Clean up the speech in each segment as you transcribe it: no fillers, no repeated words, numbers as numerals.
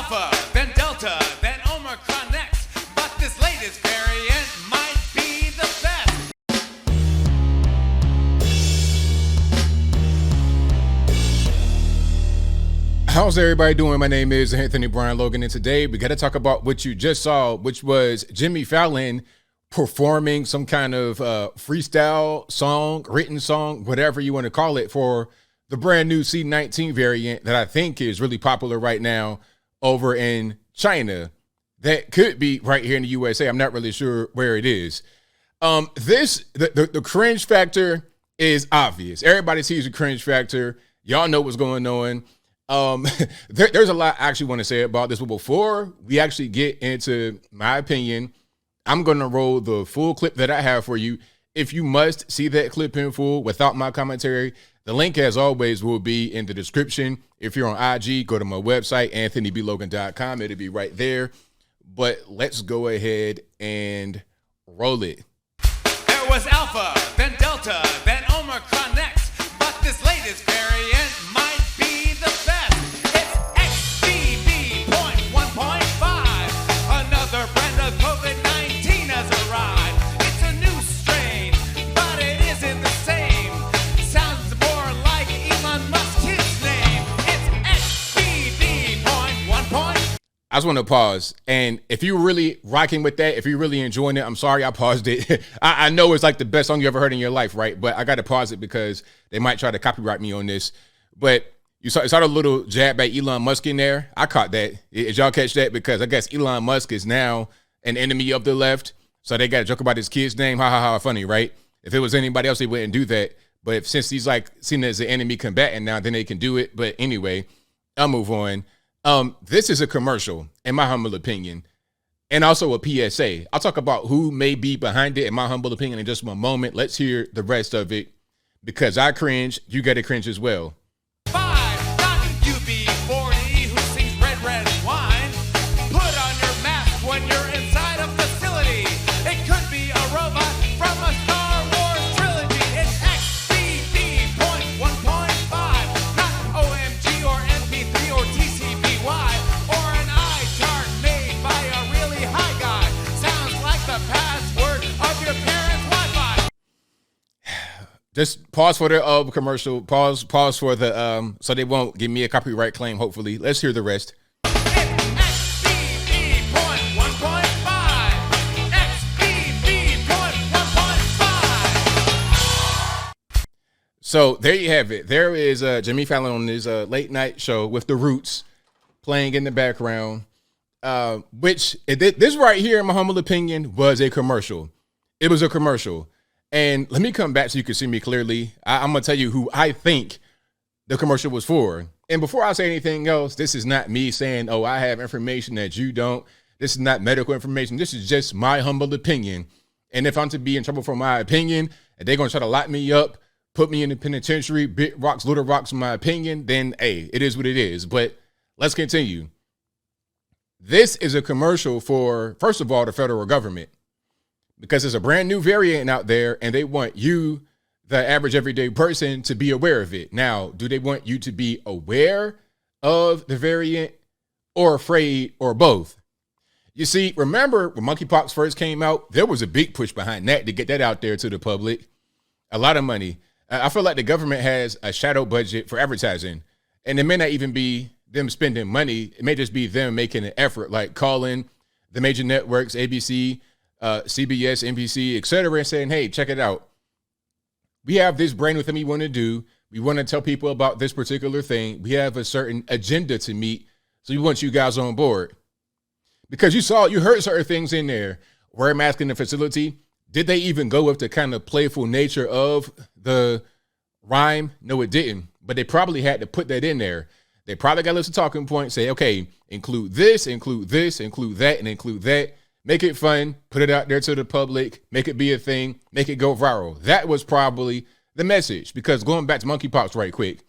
Alpha, then Delta, then Omicron next. But this latest variant might be the best. How's everybody doing? My name is Anthony Brian Logan, and today we got to talk about what you just saw, which was Jimmy Fallon performing some kind of freestyle song, written song, whatever you want to call it, for the brand new C19 variant that I think is really popular right now over in China. That could be right here in the USA. I'm not really sure where it is. The cringe factor is obvious. Everybody sees the cringe factor. Y'all know what's going on. There's a lot I actually want to say about this, but before we actually get into my opinion, I'm going to roll the full clip that I have for you. If you must see that clip in full without my commentary, the link, as always, will be in the description. If you're on IG, go to my website, anthonyblogan.com. It'll be right there. But let's go ahead and roll it. There was Alpha, then Delta, then Omicron next. But this latest variant might be the best. It's XBB.1.5. Another brand of COVID-19 has arrived. It's a new strain, but it isn't the same. Sounds more like Elon Musk's name. It's XBB.1.5. I just want to pause. And if you're really rocking with that, if you're really enjoying it, I'm sorry I paused it. I know it's like the best song you ever heard in your life, right? But I got to pause it because they might try to copyright me on this. But you saw a little jab at Elon Musk in there. I caught that. Did y'all catch that? Because I guess Elon Musk is now an enemy of the left. So they got to joke about his kid's name. Ha ha ha, funny, right? If it was anybody else, they wouldn't do that. But since he's like seen as an enemy combatant now, then they can do it. But anyway, I'll move on. This is a commercial, in my humble opinion, and also a PSA. I'll talk about who may be behind it, in my humble opinion, in just one moment. Let's hear the rest of it, because I cringe. You got to cringe as well. Five, not UB40 who sings red, red wine. Put on your mask when you're inside a facility. It could be a robot from a Star Wars trilogy. It's XBB.1.5, not OMG or MP3 or TCBY or an eye chart made by a really high guy. Sounds like the password of your parents' Wi-Fi. Just pause for the commercial. Pause for the so they won't give me a copyright claim. Hopefully, let's hear the rest. So there you have it. There is Jimmy Fallon on his late night show with the Roots playing in the background, which this right here, in my humble opinion, was a commercial. It was a commercial. And let me come back so you can see me clearly. I'm going to tell you who I think the commercial was for. And before I say anything else, this is not me saying, oh, I have information that you don't. This is not medical information. This is just my humble opinion. And if I'm to be in trouble for my opinion, and they're going to try to lock me up, put me in the penitentiary, big rocks, little rocks, in my opinion, then, hey, it is what it is. But let's continue. This is a commercial for, first of all, the federal government, because there's a brand new variant out there and they want you, the average everyday person, to be aware of it. Now, do they want you to be aware of the variant or afraid or both? You see, remember when monkeypox first came out, there was a big push behind that to get that out there to the public. A lot of money. I feel like the government has a shadow budget for advertising, and it may not even be them spending money. It may just be them making an effort, like calling the major networks, ABC, CBS, NBC, etc., and saying, hey, check it out. We have this brand new thing we want to do. We want to tell people about this particular thing. We have a certain agenda to meet. So we want you guys on board. Because you heard certain things in there. Wear a mask in the facility. Did they even go with the kind of playful nature of the rhyme? No, it didn't. But they probably had to put that in there. They probably got a list of talking points. Say, okay, include this, include that, and include that. Make it fun, put it out there to the public, make it be a thing, make it go viral. That was probably the message, because going back to monkeypox right quick,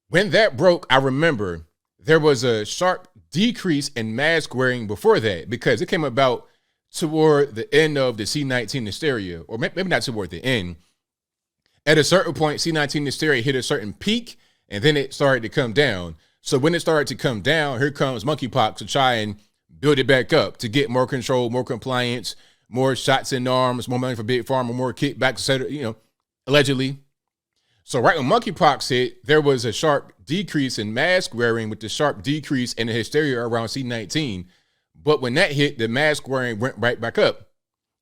when that broke, I remember there was a sharp decrease in mask wearing before that, because it came about toward the end of the C19 hysteria, or maybe not toward the end. At a certain point, C19 hysteria hit a certain peak, and then it started to come down. So when it started to come down, here comes monkeypox to try and build it back up, to get more control, more compliance, more shots in arms, more money for Big Pharma, more kickbacks, etc., allegedly. So right when monkeypox hit, there was a sharp decrease in mask wearing with the sharp decrease in the hysteria around C19. But when that hit, the mask wearing went right back up.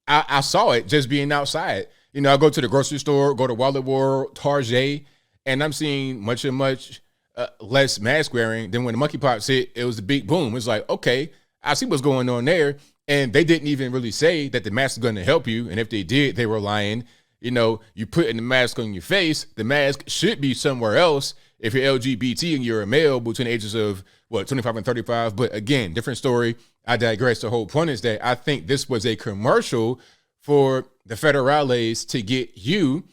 I saw it just being outside. I go to the grocery store, go to Wallet World, Target, and I'm seeing much less mask wearing. Than when the monkeypox hit, it was a big boom. It's like, okay, I see what's going on there. And they didn't even really say that the mask is going to help you. And if they did, they were lying. You putting the mask on your face, the mask should be somewhere else if you're LGBT and you're a male between the ages of, 25 and 35. But again, different story. I digress. The whole point is that I think this was a commercial for the federales to get you,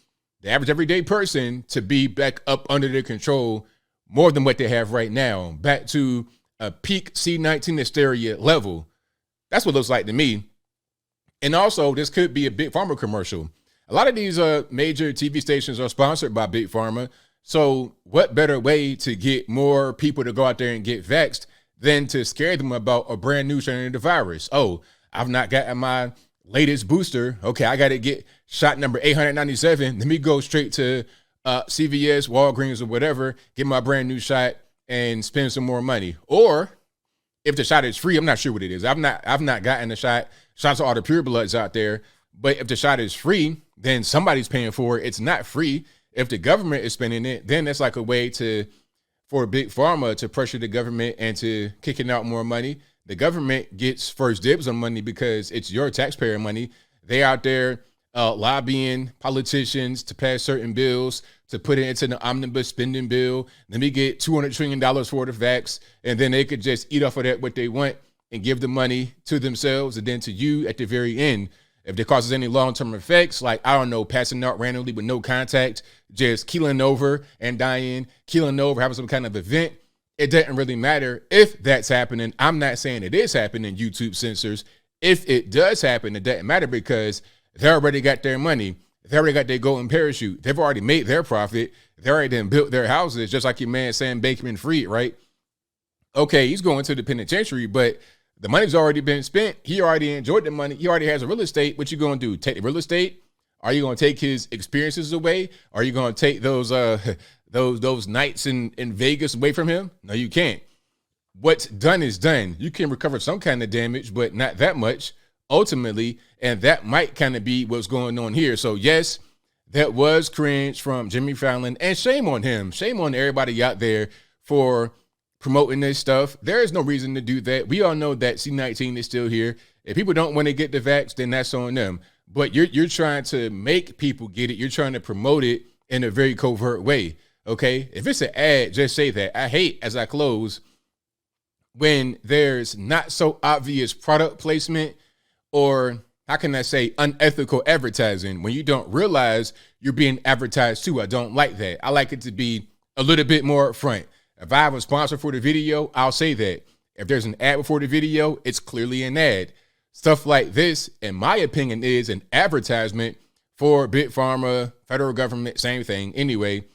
the average everyday person, to be back up under their control more than what they have right now, back to a peak C19 hysteria level. That's what it looks like to me. And also, this could be a Big Pharma commercial. A lot of these major TV stations are sponsored by Big Pharma. So what better way to get more people to go out there and get vaxxed than to scare them about a brand new strain of the virus? Oh, I've not gotten my latest booster. Okay, I got to get shot number 897. Let me go straight to CVS, Walgreens, or whatever, get my brand new shot and spend some more money. Or if the shot is free, I'm not sure what it is. I've not gotten the shot. Shots to all the pure bloods out there. But if the shot is free, then somebody's paying for it. It's not free. If the government is spending it, then that's like a way for Big Pharma to pressure the government and to kicking out more money. The government gets first dibs on money because it's your taxpayer money. They out there lobbying politicians to pass certain bills, to put it into the omnibus spending bill. Let me get $200 trillion for the vax, and then they could just eat off of that what they want and give the money to themselves and then to you at the very end. If it causes any long-term effects, like, I don't know, passing out randomly with no contact, just keeling over and dying, keeling over, having some kind of event, it doesn't really matter if that's happening. I'm not saying it is happening, YouTube censors. If it does happen, it doesn't matter because they already got their money. They already got their golden parachute. They've already made their profit. They already done built their houses, just like your man Sam Bankman-Fried, right? Okay, he's going to the penitentiary, but the money's already been spent. He already enjoyed the money. He already has a real estate. What you going to do? Take the real estate? Are you going to take his experiences away? Are you going to take those nights in Vegas away from him? No, you can't. What's done is done. You can recover some kind of damage, but not that much ultimately. And that might kind of be what's going on here. So yes, that was cringe from Jimmy Fallon, and shame on him. Shame on everybody out there for promoting this stuff. There is no reason to do that. We all know that C19 is still here. If people don't want to get the vax, then that's on them. But you're trying to make people get it. You're trying to promote it in a very covert way. Okay? If it's an ad, just say that. I hate, as I close, when there's not so obvious product placement, or how can I say unethical advertising, when you don't realize you're being advertised to. I don't like that. I like it to be a little bit more upfront. If I have a sponsor for the video, I'll say that. If there's an ad before the video, it's clearly an ad. Stuff like this, in my opinion, is an advertisement for Big Pharma, federal government, same thing. Anyway,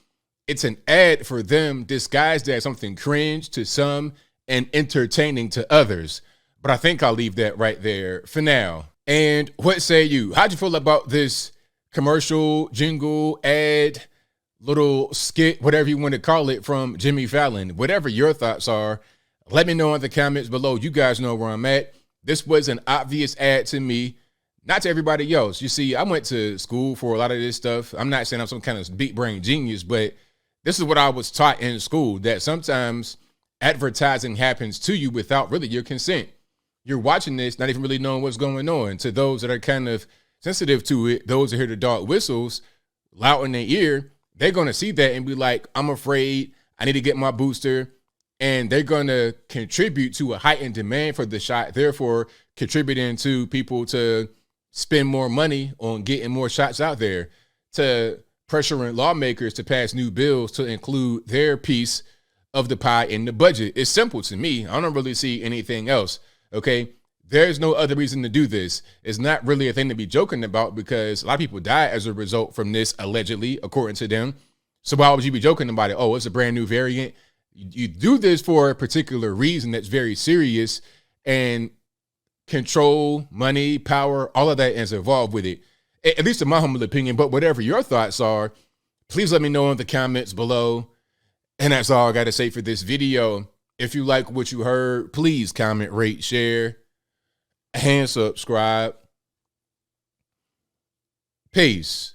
it's an ad for them disguised as something cringe to some and entertaining to others. But I think I'll leave that right there for now. And what say you? How'd you feel about this commercial, jingle, ad, little skit, whatever you want to call it, from Jimmy Fallon? Whatever your thoughts are, let me know in the comments below. You guys know where I'm at. This was an obvious ad to me, not to everybody else. You see, I went to school for a lot of this stuff. I'm not saying I'm some kind of big brain genius, but this is what I was taught in school, that sometimes advertising happens to you without really your consent. You're watching this, not even really knowing what's going on. To those that are kind of sensitive to it, those that hear the dog whistles loud in their ear, they're going to see that and be like, I'm afraid, I need to get my booster. And they're going to contribute to a heightened demand for the shot, therefore contributing to people to spend more money on getting more shots out there, to pressuring lawmakers to pass new bills to include their piece of the pie in the budget. It's simple to me. I don't really see anything else. Okay, there's no other reason to do this. It's not really a thing to be joking about because a lot of people die as a result from this, allegedly, according to them. So why would you be joking about it? Oh, it's a brand new variant. You do this for a particular reason that's very serious, and control, money, power, all of that is involved with it, at least in my humble opinion. But whatever your thoughts are, please let me know in the comments below. And that's all I got to say for this video. If you like what you heard, please comment, rate, share, and subscribe. Peace.